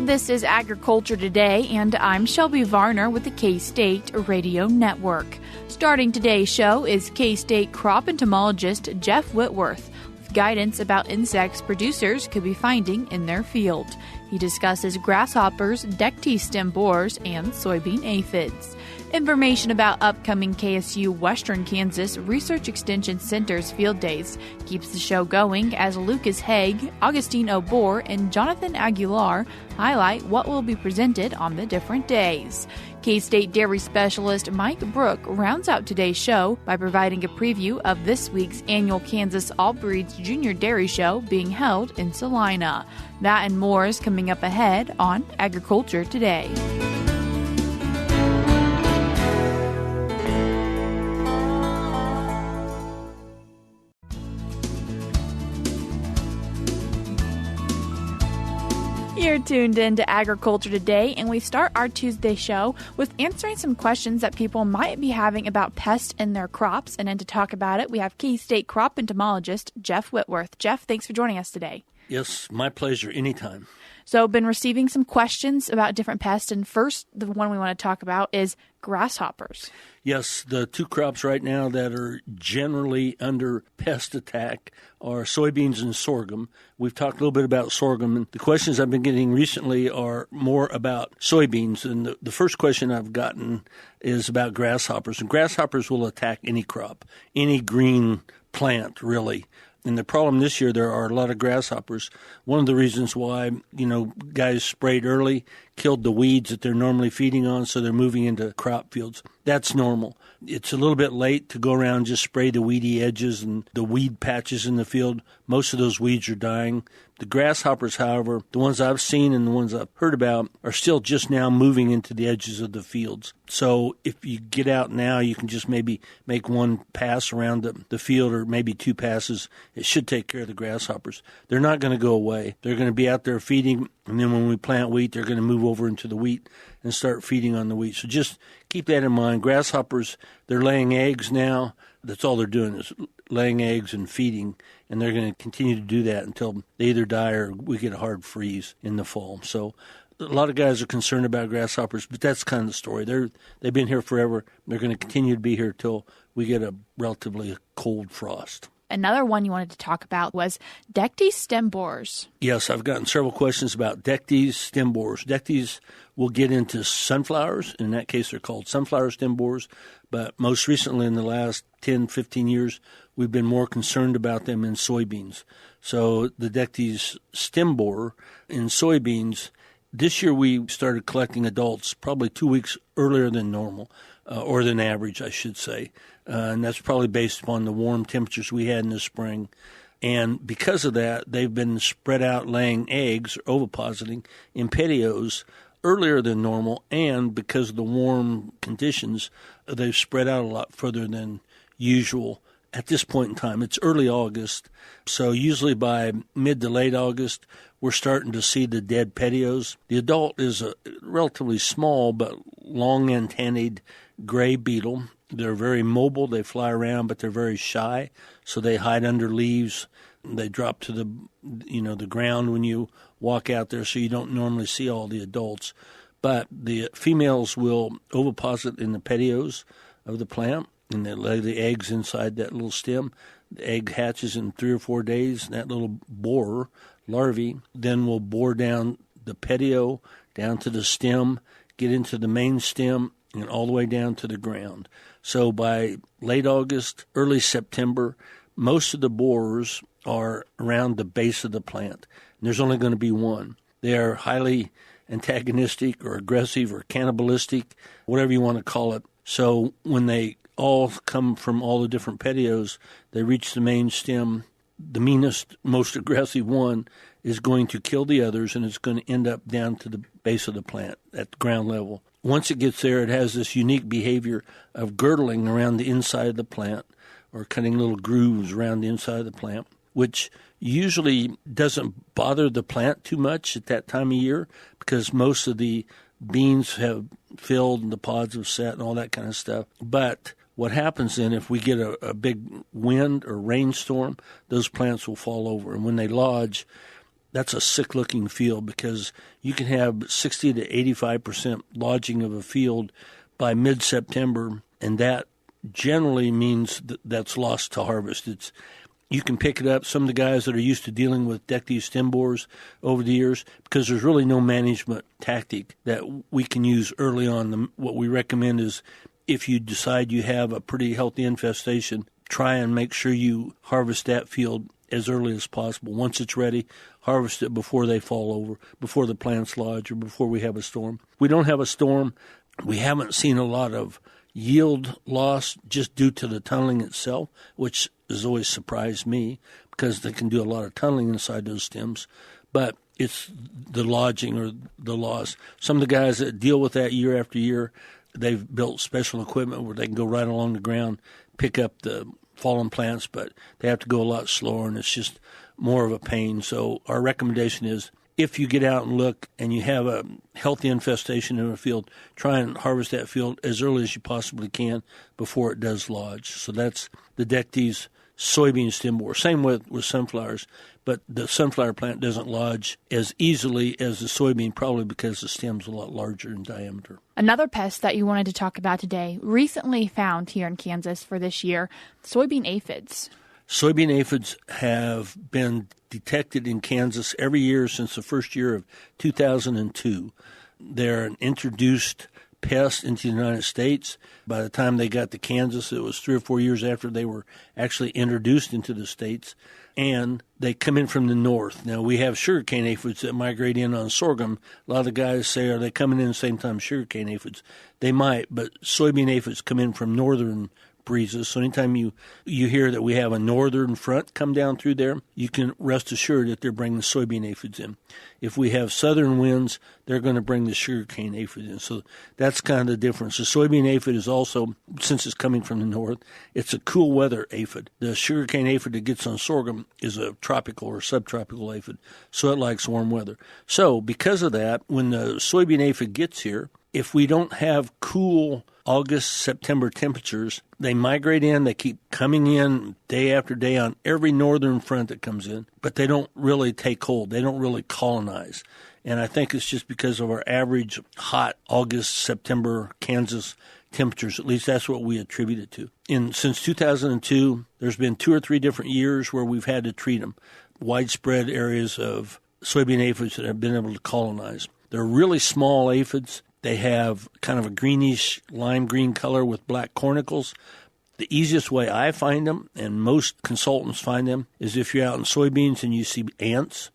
This is Agriculture Today, and I'm Shelby Varner with the K-State Radio Network. Starting today's show is K-State crop entomologist Jeff Whitworth with guidance about insects producers could be finding in their field. He discusses grasshoppers, dectes stem borers, and soybean aphids. Information about upcoming KSU Western Kansas Research Extension Center's field days keeps the show going as Lucas Haag, Augustine Obour, and Jonathan Aguilar highlight what will be presented on the different days. K-State dairy specialist Mike Brouk rounds out today's show by providing a preview of this week's annual Kansas All Breeds Junior Dairy Show being held in Salina. That and more is coming up ahead on Agriculture Today. You're tuned in to Agriculture Today, and we start our Tuesday show with answering some questions that people might be having about pests in their crops. And then to talk about it, we have K-State crop entomologist Jeff Whitworth. Jeff, thanks for joining us today. Yes, my pleasure. Anytime. So I've been receiving some questions about different pests, and first, the one we want to talk about is grasshoppers. Yes, the two crops right now that are generally under pest attack are soybeans and sorghum. We've talked a little bit about sorghum, and the questions I've been getting recently are more about soybeans. And the first question I've gotten is about grasshoppers. And grasshoppers will attack any crop, any green plant, really. And the problem this year, there are a lot of grasshoppers. One of the reasons why, guys sprayed early killed the weeds that they're normally feeding on, so they're moving into crop fields. That's normal. It's a little bit late to go around and just spray the weedy edges and the weed patches in the field. Most of those weeds are dying. The grasshoppers, however, the ones I've seen and the ones I've heard about, are still just now moving into the edges of the fields. So if you get out now, you can just maybe make one pass around the field or maybe two passes. It should take care of the grasshoppers. They're not going to go away. They're going to be out there feeding, and then when we plant wheat, they're going to move over into the wheat and start feeding on the wheat. So just keep that in mind. Grasshoppers, they're laying eggs now. That's all they're doing is laying eggs and feeding, and they're going to continue to do that until they either die or we get a hard freeze in the fall. So a lot of guys are concerned about grasshoppers, but that's kind of the story. They've been here forever. They're going to continue to be here till we get a relatively cold frost. Another one you wanted to talk about was dectes stem borers. Yes, I've gotten several questions about dectes stem borers. Dectes will get into sunflowers. In that case, they're called sunflower stem borers. But most recently, in the last 10, 15 years, we've been more concerned about them in soybeans. So the dectes stem borer in soybeans, this year we started collecting adults probably 2 weeks earlier than normal, or than average, I should say. And that's probably based upon the warm temperatures we had in the spring. And because of that, they've been spread out laying eggs, or ovipositing, in petioles earlier than normal. And because of the warm conditions, they've spread out a lot further than usual at this point in time. It's early August, so usually by mid to late August, we're starting to see the dead petioles. The adult is a relatively small but long antennae gray beetle. They're very mobile. They fly around, but they're very shy, so they hide under leaves. They drop to the ground when you walk out there, so you don't normally see all the adults. But the females will oviposit in the petioles of the plant, and they lay the eggs inside that little stem. The egg hatches in 3 or 4 days, and that little borer, larvae, then will bore down the petiole, down to the stem, get into the main stem, and all the way down to the ground. So by late August, early September, most of the borers are around the base of the plant. And there's only going to be one. They are highly antagonistic or aggressive or cannibalistic, whatever you want to call it. So when they all come from all the different petioles, they reach the main stem. The meanest, most aggressive one is going to kill the others, and it's going to end up down to the base of the plant at the ground level. Once it gets there, it has this unique behavior of girdling around the inside of the plant or cutting little grooves around the inside of the plant, which usually doesn't bother the plant too much at that time of year because most of the beans have filled and the pods have set and all that kind of stuff. But What happens then, if we get a big wind or rainstorm, those plants will fall over. And when they lodge, that's a sick-looking field because you can have 60 to 85% lodging of a field by mid-September, and that generally means that's lost to harvest. You can pick it up. Some of the guys that are used to dealing with dectes stem borers over the years, because there's really no management tactic that we can use early on. What we recommend is if you decide you have a pretty healthy infestation, try and make sure you harvest that field as early as possible. Once it's ready, harvest it before they fall over, before the plants lodge, or before we have a storm. We don't have a storm. We haven't seen a lot of yield loss just due to the tunneling itself, which has always surprised me because they can do a lot of tunneling inside those stems. But it's the lodging or the loss. Some of the guys that deal with that year after year, they've built special equipment where they can go right along the ground, pick up the fallen plants, but they have to go a lot slower, and it's just more of a pain. So our recommendation is if you get out and look and you have a healthy infestation in a field, try and harvest that field as early as you possibly can before it does lodge. So that's the dectes soybean stem borer. Same with sunflowers, but the sunflower plant doesn't lodge as easily as the soybean, probably because the stem's a lot larger in diameter. Another pest that you wanted to talk about today, recently found here in Kansas for this year, soybean aphids. Soybean aphids have been detected in Kansas every year since the first year of 2002. They're an introduced pest into the United States. By the time they got to Kansas, it was 3 or 4 years after they were actually introduced into the states, and they come in from the north. Now, we have sugarcane aphids that migrate in on sorghum. A lot of the guys say, are they coming in the same time sugarcane aphids? They might, but soybean aphids come in from northern breezes. So anytime you hear that we have a northern front come down through there, you can rest assured that they're bringing soybean aphids in. If we have southern winds, they're going to bring the sugarcane aphid in. So that's kind of the difference. The soybean aphid is also, since it's coming from the north, it's a cool weather aphid. The sugarcane aphid that gets on sorghum is a tropical or subtropical aphid, so it likes warm weather. So because of that, when the soybean aphid gets here, if we don't have cool August, September temperatures, they migrate in, they keep coming in day after day on every northern front that comes in, but they don't really take hold. They don't really colonize. And I think it's just because of our average hot August, September, Kansas temperatures. At least that's what we attribute it to. Since 2002, there's been 2 or 3 different years where we've had to treat them. Widespread areas of soybean aphids that have been able to colonize. They're really small aphids. They have kind of a greenish lime green color with black cornicles. The easiest way I find them, and most consultants find them, is if you're out in soybeans and you see ants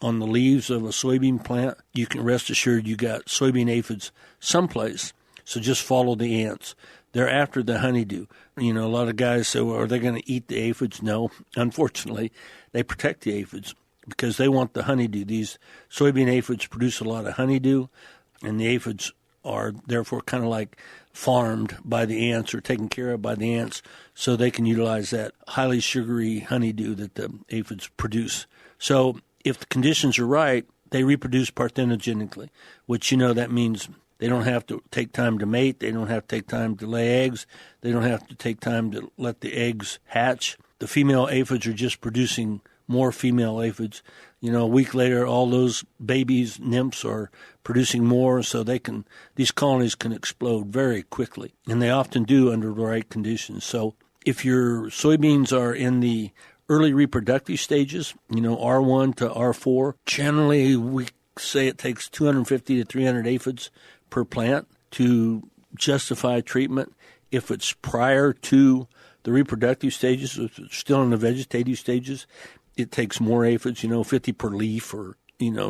on the leaves of a soybean plant, you can rest assured you got soybean aphids someplace. So just follow the ants. They're after the honeydew. A lot of guys say, well, are they going to eat the aphids? No. Unfortunately, they protect the aphids because they want the honeydew. These soybean aphids produce a lot of honeydew, and the aphids are therefore kind of like farmed by the ants or taken care of by the ants so they can utilize that highly sugary honeydew that the aphids produce. So if the conditions are right, they reproduce parthenogenically, which, that means they don't have to take time to mate. They don't have to take time to lay eggs. They don't have to take time to let the eggs hatch. The female aphids are just producing more female aphids. A week later, all those babies, nymphs, are producing more, so these colonies can explode very quickly, and they often do under the right conditions. So if your soybeans are in the early reproductive stages, R1 to R4, generally we say it takes 250 to 300 aphids per plant to justify treatment. If it's prior to the reproductive stages, if it's still in the vegetative stages, it takes more aphids, 50 per leaf or,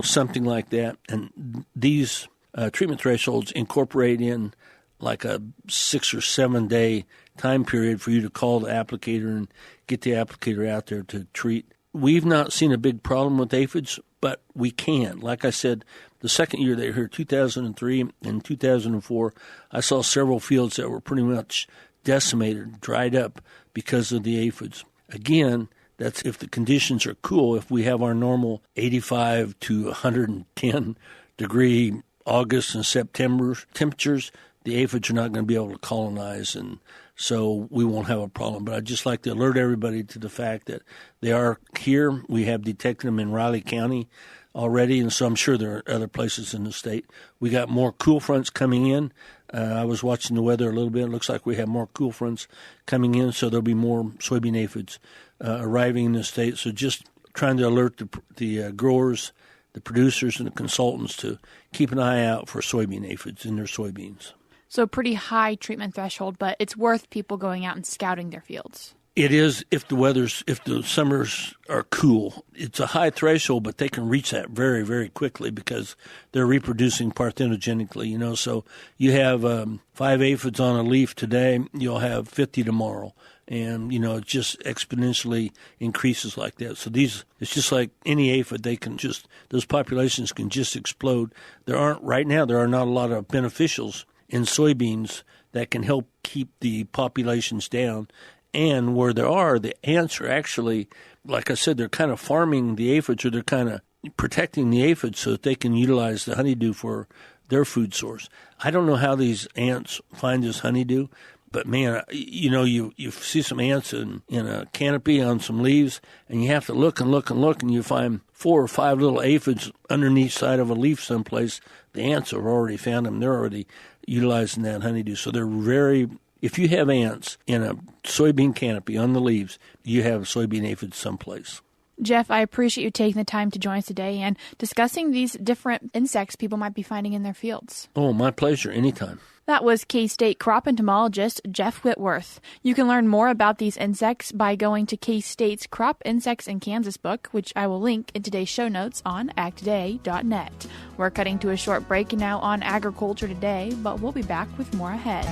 something like that. And these treatment thresholds incorporate in like a 6 or 7 day time period for you to call the applicator and get the applicator out there to treat. We've not seen a big problem with aphids, but we can. Like I said, the second year they were here, 2003 and 2004, I saw several fields that were pretty much decimated, dried up because of the aphids. Again, that's if the conditions are cool. If we have our normal 85 to 110 degree August and September temperatures, the aphids are not going to be able to colonize and so we won't have a problem. But I'd just like to alert everybody to the fact that they are here. We have detected them in Riley County already, and so I'm sure there are other places in the state. We got more cool fronts coming in. I was watching the weather a little bit. It looks like we have more cool fronts coming in, so there'll be more soybean aphids arriving in the state. So just trying to alert the growers, the producers, and the consultants to keep an eye out for soybean aphids in their soybeans. So pretty high treatment threshold, but it's worth people going out and scouting their fields. It is if the summers are cool. It's a high threshold, but they can reach that very, very quickly because they're reproducing parthenogenically, So you have 5 aphids on a leaf today, you'll have 50 tomorrow. And, it just exponentially increases like that. So it's just like any aphid, those populations can just explode. Right now, there are not a lot of beneficials in soybeans that can help keep the populations down. And where there are, the ants are actually, like I said, they're kind of farming the aphids, or they're kind of protecting the aphids so that they can utilize the honeydew for their food source. I don't know how these ants find this honeydew, but man, you see some ants in a canopy on some leaves, and you have to look and look and look, and you find 4 or 5 little aphids underneath side of a leaf someplace. The ants have already found them. They're already utilizing that honeydew. So they're very... If you have ants in a soybean canopy on the leaves, you have soybean aphids someplace. Jeff, I appreciate you taking the time to join us today and discussing these different insects people might be finding in their fields. Oh, my pleasure. Anytime. That was K-State crop entomologist Jeff Whitworth. You can learn more about these insects by going to K-State's Crop Insects in Kansas book, which I will link in today's show notes on agtoday.net. We're cutting to a short break now on Agriculture Today, but we'll be back with more ahead.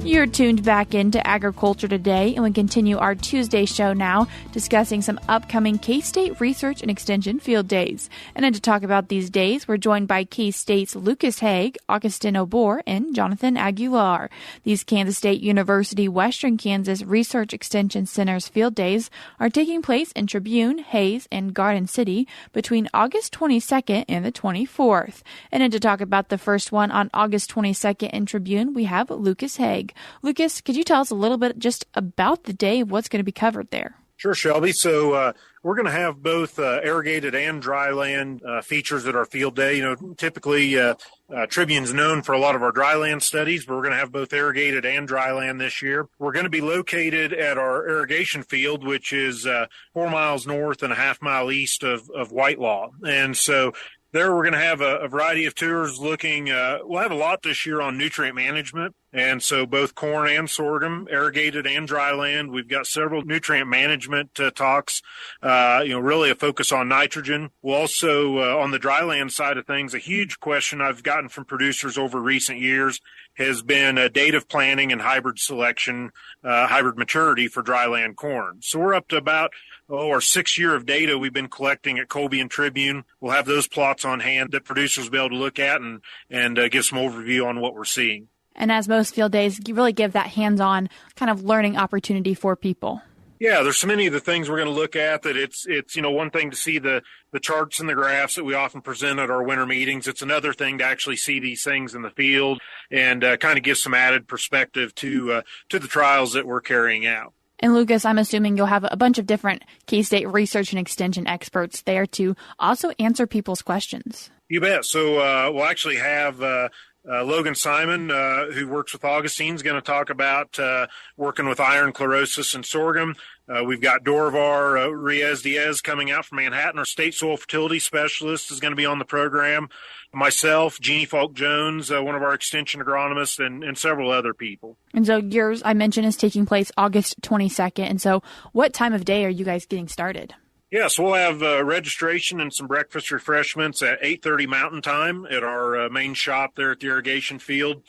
You're tuned back into Agriculture Today, and we continue our Tuesday show now, discussing some upcoming K-State Research and Extension Field Days. And then to talk about these days, we're joined by K-State's Lucas Haag, Augustine Obour, and Jonathan Aguilar. These Kansas State University Western Kansas Research Extension Center's Field Days are taking place in Tribune, Hays, and Garden City between August 22nd and the 24th. And then to talk about the first one on August 22nd in Tribune, we have Lucas Haag. Lucas, could you tell us a little bit just about the day, what's going to be covered there? Sure, Shelby. So we're going to have both irrigated and dry land features at our field day. Typically Tribune's known for a lot of our dry land studies, but we're going to have both irrigated and dry land this year. We're going to be located at our irrigation field, which is 4 miles north and a half mile east of Whitelaw. And so there we're going to have a variety of tours looking, we'll have a lot this year on nutrient management. And so both corn and sorghum, irrigated and dry land. We've got several nutrient management talks, really a focus on nitrogen. We'll also, on the dry land side of things, a huge question I've gotten from producers over recent years has been date of planting and hybrid selection, hybrid maturity for dry land corn. So we're up to about our 6th year of data we've been collecting at Colby and Tribune. We'll have those plots on hand that producers will be able to look at and give some overview on what we're seeing. And as most field days, you really give that hands-on kind of learning opportunity for people. Yeah, there's so many of the things we're going to look at that it's one thing to see the charts and the graphs that we often present at our winter meetings. It's another thing to actually see these things in the field and kind of give some added perspective to the trials that we're carrying out. And Lucas, I'm assuming you'll have a bunch of different K-State research and extension experts there to also answer people's questions. You bet. So we'll actually have Logan Simon, who works with Augustine, is going to talk about working with iron chlorosis and sorghum. We've got Dorivar Reyes-Diaz coming out from Manhattan. Our state soil fertility specialist is going to be on the program. Myself, Jeannie Falk-Jones, one of our extension agronomists, and several other people. And so yours, I mentioned, is taking place August 22nd. And so what time of day are you guys getting started? Yes, we'll have registration and some breakfast refreshments at 8:30 Mountain Time at our main shop there at the irrigation field.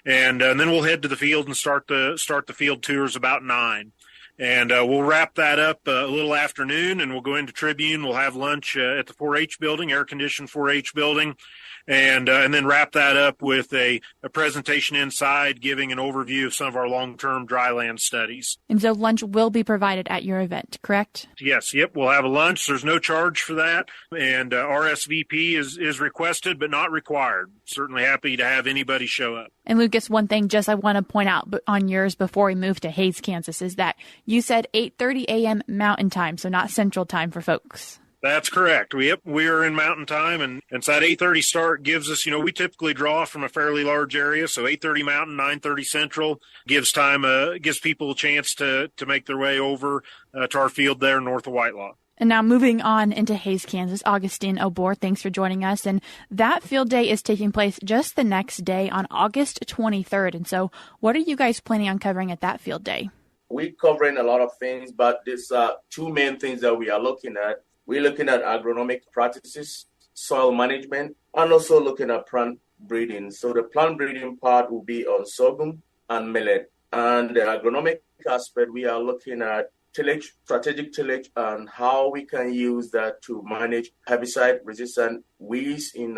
And then we'll head to the field and start the field tours about 9. And we'll wrap that up a little afternoon, and we'll go into Tribune. We'll have lunch at the 4-H building, air-conditioned 4-H building, and then wrap that up with a presentation inside giving an overview of some of our long-term dryland studies. And so lunch will be provided at your event, correct? Yes, yep, we'll have a lunch. There's no charge for that, and RSVP is requested but not required. Certainly happy to have anybody show up. And Lucas, one thing just I want to point out on yours before we move to Hays, Kansas, is that you said 8:30 a.m. Mountain Time, so not Central Time for folks. That's correct. We are in Mountain Time, and so that 8:30 start gives us, we typically draw from a fairly large area, so 8:30 Mountain, 9:30 Central gives people a chance to make their way over to our field there north of Whitelaw. And now moving on into Hays, Kansas, Augustine Obour, thanks for joining us. And that field day is taking place just the next day on August 23rd. And so what are you guys planning on covering at that field day? We're covering a lot of things, but there's two main things that we are looking at. We're looking at agronomic practices, soil management, and also looking at plant breeding. So the plant breeding part will be on sorghum and millet. And the agronomic aspect, we are looking at tillage, strategic tillage, and how we can use that to manage herbicide-resistant weeds in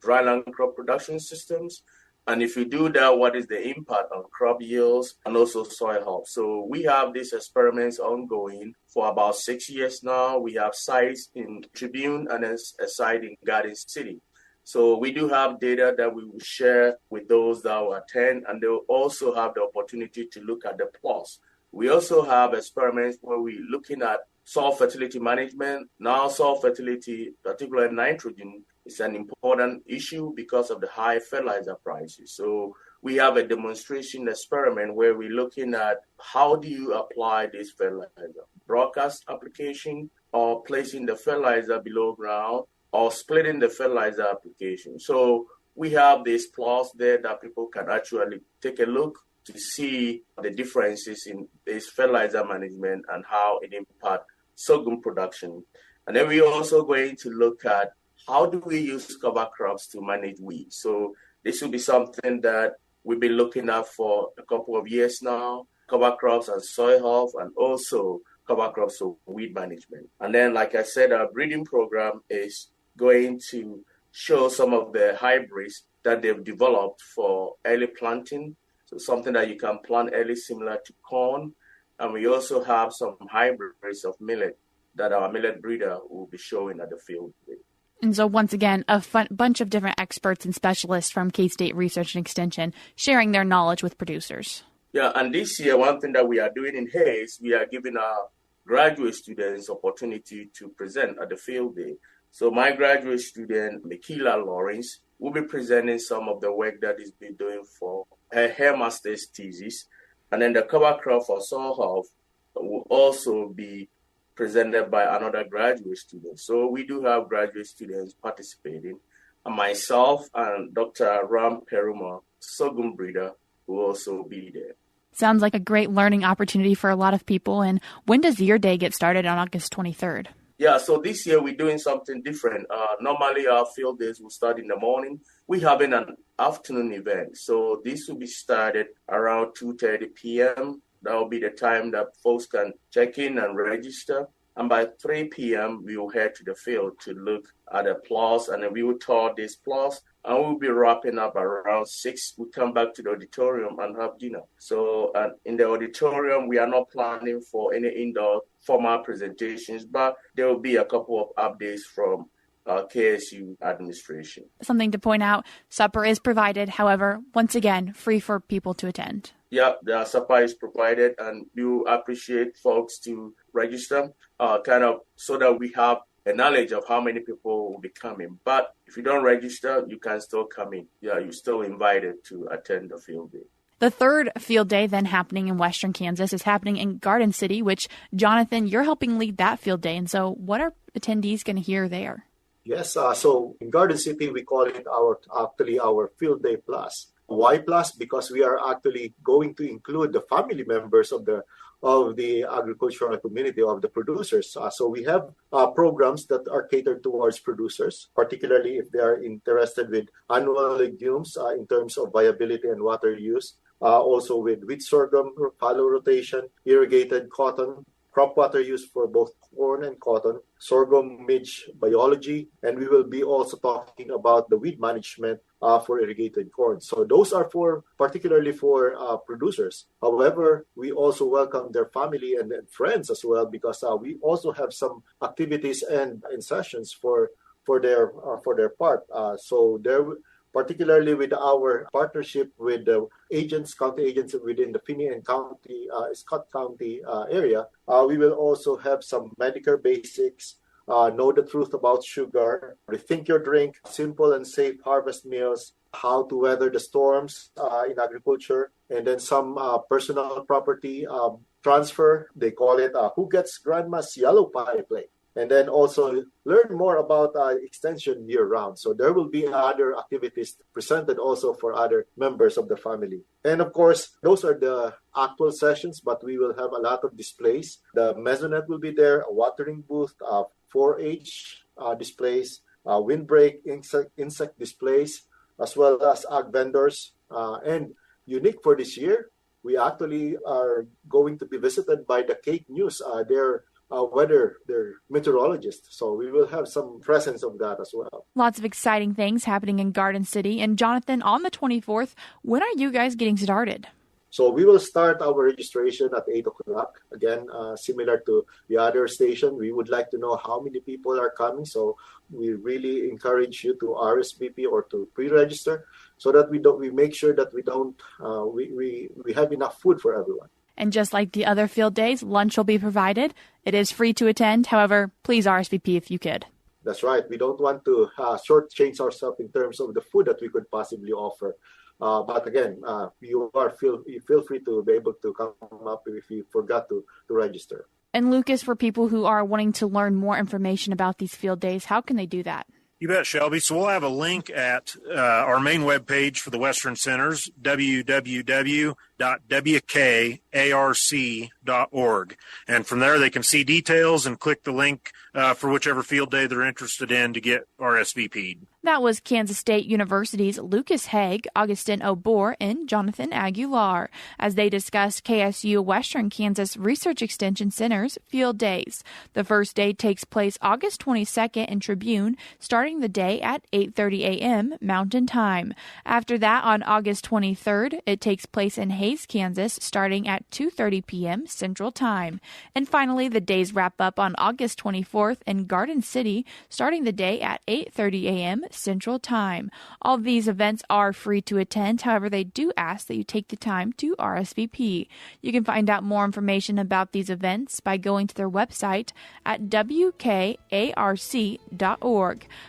dryland crop production systems. And if you do that, what is the impact on crop yields and also soil health? So we have these experiments ongoing for about 6 years now. We have sites in Tribune and a site in Garden City. So we do have data that we will share with those that will attend, and they'll also have the opportunity to look at the plots. We also have experiments where we're looking at soil fertility management. Now, soil fertility, particularly nitrogen, is an important issue because of the high fertilizer prices. So we have a demonstration experiment where we're looking at how do you apply this fertilizer, broadcast application or placing the fertilizer below ground or splitting the fertilizer application. So we have these plots there that people can actually take a look to see the differences in this fertilizer management and how it impacts sorghum production. And then we're also going to look at how do we use cover crops to manage weeds. So this will be something that we've been looking at for a couple of years now, cover crops and soil health, and also cover crops for weed management. And then, like I said, our breeding program is going to show some of the hybrids that they've developed for early planting. So something that you can plant early, similar to corn. And we also have some hybrids of millet that our millet breeder will be showing at the field day. And so once again, a bunch of different experts and specialists from K-State Research and Extension sharing their knowledge with producers. Yeah, and this year, one thing that we are doing in Hays, we are giving our graduate students opportunity to present at the field day. So my graduate student, Aguilar Lawrence, will be presenting some of the work that he's been doing for her master's thesis. And then the cover crop for soil health will also be presented by another graduate student. So we do have graduate students participating. And myself and Dr. Ram Peruma, sorghum breeder, will also be there. Sounds like a great learning opportunity for a lot of people. And when does your day get started on August 23rd? Yeah, so this year we're doing something different. Normally our field days will start in the morning. We're having an afternoon event. So this will be started around 2:30 p.m. That will be the time that folks can check in and register. And by 3 p.m., we will head to the field to look at the plots, and then we will tour these plots, and we'll be wrapping up around 6. We come back to the auditorium and have dinner. So in the auditorium, we are not planning for any indoor formal presentations, but there will be a couple of updates from KSU administration. Something to point out, supper is provided, however, once again, free for people to attend. Yeah, the supper is provided, and we appreciate folks to register, so that we have a knowledge of how many people will be coming. But if you don't register, you can still come in. Yeah, you're still invited to attend the field day. The third field day then happening in Western Kansas is happening in Garden City, which, Jonathan, you're helping lead that field day. And so what are attendees going to hear there? Yes, so in Garden City, we call it our Field Day Plus. Why plus? Because we are actually going to include the family members of the agricultural community, of the producers. So we have programs that are catered towards producers, particularly if they are interested with annual legumes in terms of viability and water use. also with wheat sorghum, fallow rotation, irrigated cotton, crop water use for both corn and cotton, sorghum midge biology, and we will be also talking about the weed management for irrigated corn. So those are particularly for producers. However, we also welcome their family and friends as well, because we also have some activities and sessions for their part. So there, particularly with our partnership with the county agents within the Finney and Scott County area, we will also have some Medicare basics, know the truth about sugar, rethink your drink, simple and safe harvest meals, how to weather the storms in agriculture, and then some personal property transfer. They call it Who Gets Grandma's Yellow Pie Plate. And then also learn more about extension year-round. So there will be other activities presented also for other members of the family. And of course, those are the actual sessions, but we will have a lot of displays. The mesonet will be there, a watering booth, 4-H displays, windbreak insect displays, as well as ag vendors. And unique for this year, we actually are going to be visited by the Cape News. They're meteorologists. So we will have some presence of that as well. Lots of exciting things happening in Garden City. And Jonathan, on the 24th, when are you guys getting started? So we will start our registration at 8 o'clock. Again, similar to the other station, we would like to know how many people are coming. So we really encourage you to RSVP or to pre-register, so that we make sure that we have enough food for everyone. And just like the other field days, lunch will be provided. It is free to attend. However, please RSVP if you could. That's right. We don't want to shortchange ourselves in terms of the food that we could possibly offer. But again, you feel free to be able to come up if you forgot to register. And Lucas, for people who are wanting to learn more information about these field days, how can they do that? You bet, Shelby. So we'll have a link at our main webpage for the Western Centers, www.wkarc.org. And from there, they can see details and click the link for whichever field day they're interested in to get RSVP'd. That was Kansas State University's Lucas Haag, Augustine Obour, and Jonathan Aguilar as they discussed KSU Western Kansas Research Extension Center's Field Days. The first day takes place August 22nd in Tribune, starting the day at 8:30 a.m. Mountain Time. After that, on August 23rd, it takes place in Hays, Kansas, starting at 2:30 p.m. Central Time. And finally, the days wrap up on August 24th in Garden City, starting the day at 8:30 a.m. Central Time. All of these events are free to attend. However, they do ask that you take the time to RSVP. You can find out more information about these events by going to their website at wkarc.org.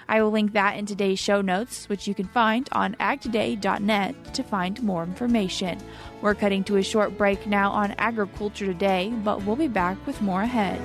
I will link that in today's show notes, which you can find on agtoday.net to find more information. We're cutting to a short break now on Agriculture Today, but we'll be back with more ahead.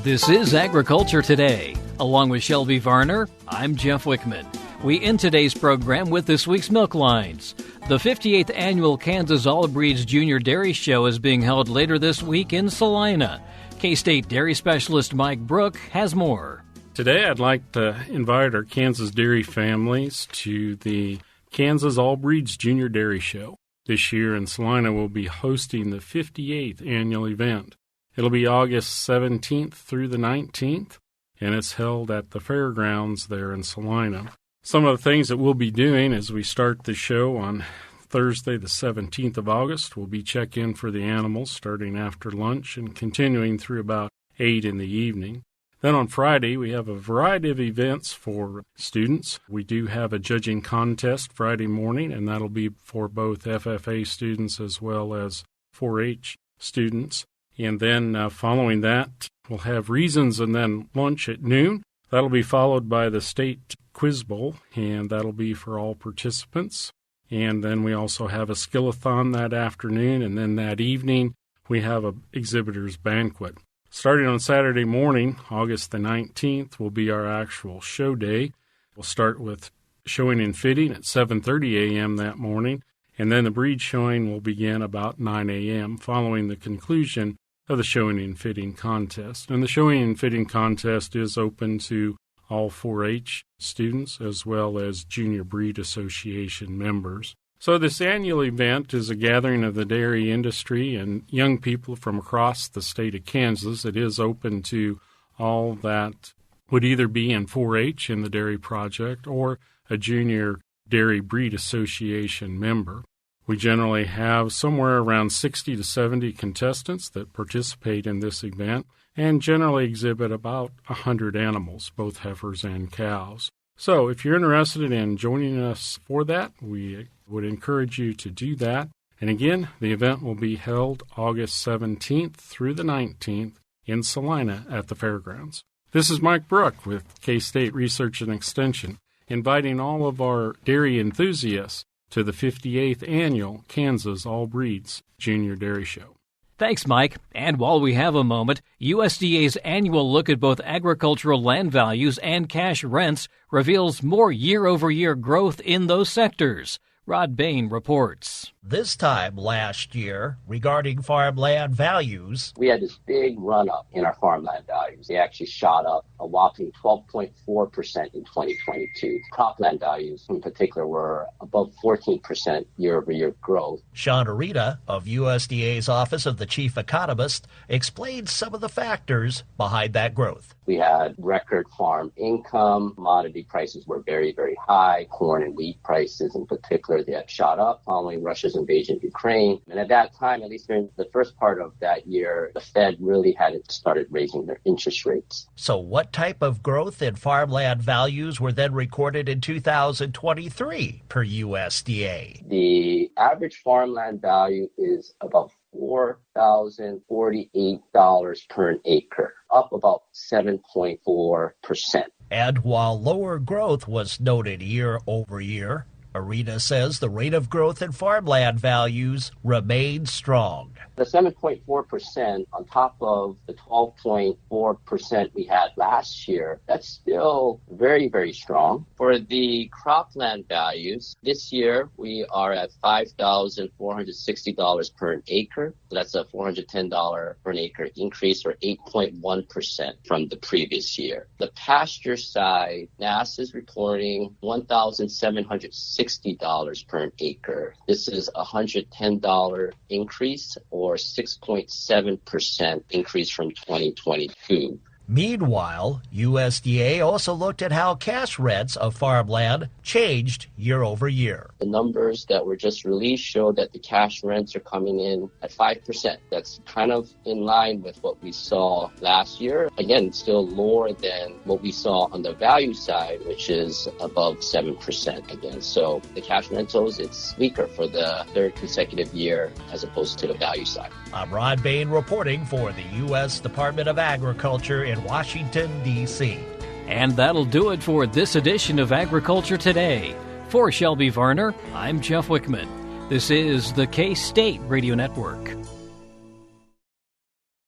This is Agriculture Today. Along with Shelby Varner, I'm Jeff Wickman. We end today's program with this week's milk lines. The 58th annual Kansas All Breeds Junior Dairy Show is being held later this week in Salina. K-State dairy specialist Mike Brouk has more. Today I'd like to invite our Kansas dairy families to the Kansas All Breeds Junior Dairy Show. This year in Salina we'll be hosting the 58th annual event. It'll be August 17th through the 19th, and it's held at the fairgrounds there in Salina. Some of the things that we'll be doing as we start the show on Thursday, the 17th of August, will be check-in for the animals starting after lunch and continuing through about 8 in the evening. Then on Friday, we have a variety of events for students. We do have a judging contest Friday morning, and that'll be for both FFA students as well as 4-H students. And then following that, we'll have reasons and then lunch at noon. That'll be followed by the State Quiz Bowl, and that'll be for all participants. And then we also have a skill-a-thon that afternoon, and then that evening we have a exhibitor's banquet. Starting on Saturday morning, August the 19th, will be our actual show day. We'll start with showing and fitting at 7:30 a.m. that morning, and then the breed showing will begin about 9 a.m. following the conclusion of the showing and fitting contest. And the showing and fitting contest is open to all 4-H students as well as Junior Breed Association members. So this annual event is a gathering of the dairy industry and young people from across the state of Kansas. It is open to all that would either be in 4-H in the Dairy Project or a Junior Dairy Breed Association member. We generally have somewhere around 60 to 70 contestants that participate in this event and generally exhibit about 100 animals, both heifers and cows. So if you're interested in joining us for that, we would encourage you to do that. And again, the event will be held August 17th through the 19th in Salina at the fairgrounds. This is Mike Brouk with K-State Research and Extension, inviting all of our dairy enthusiasts to the 58th Annual Kansas All Breeds Junior Dairy Show. Thanks, Mike. And while we have a moment, USDA's annual look at both agricultural land values and cash rents reveals more year-over-year growth in those sectors. Rod Bain reports. This time last year, regarding farmland values, we had this big run-up in our farmland values. They actually shot up a whopping 12.4% in 2022. Cropland values in particular were above 14% year-over-year growth. Sean Arita of USDA's Office of the Chief Economist explained some of the factors behind that growth. We had record farm income. Commodity prices were very, very high. Corn and wheat prices in particular, they had shot up following Russia's invasion of Ukraine. And at that time, at least during the first part of that year, the Fed really hadn't started raising their interest rates. So what type of growth in farmland values were then recorded in 2023 per USDA? The average farmland value is about $4,048 per an acre, up about 7.4%. And while lower growth was noted year over year, Arena says the rate of growth in farmland values remained strong. The 7.4% on top of the 12.4% we had last year, that's still very, very strong. For the cropland values, this year we are at $5,460 per an acre. So that's a $410 per an acre increase, or 8.1% from the previous year. The pasture side, NASA is reporting $1,760 per an acre. This is a $110 increase, or 6.7% increase from 2022. Meanwhile, USDA also looked at how cash rents of farmland changed year over year. The numbers that were just released show that the cash rents are coming in at 5%. That's kind of in line with what we saw last year. Again, still lower than what we saw on the value side, which is above 7% again. So the cash rentals, it's weaker for the third consecutive year as opposed to the value side. I'm Rod Bain reporting for the U.S. Department of Agriculture in Washington, D.C. And that'll do it for this edition of Agriculture Today. For Shelby Varner, I'm Jeff Whitworth. This is the K-State Radio Network.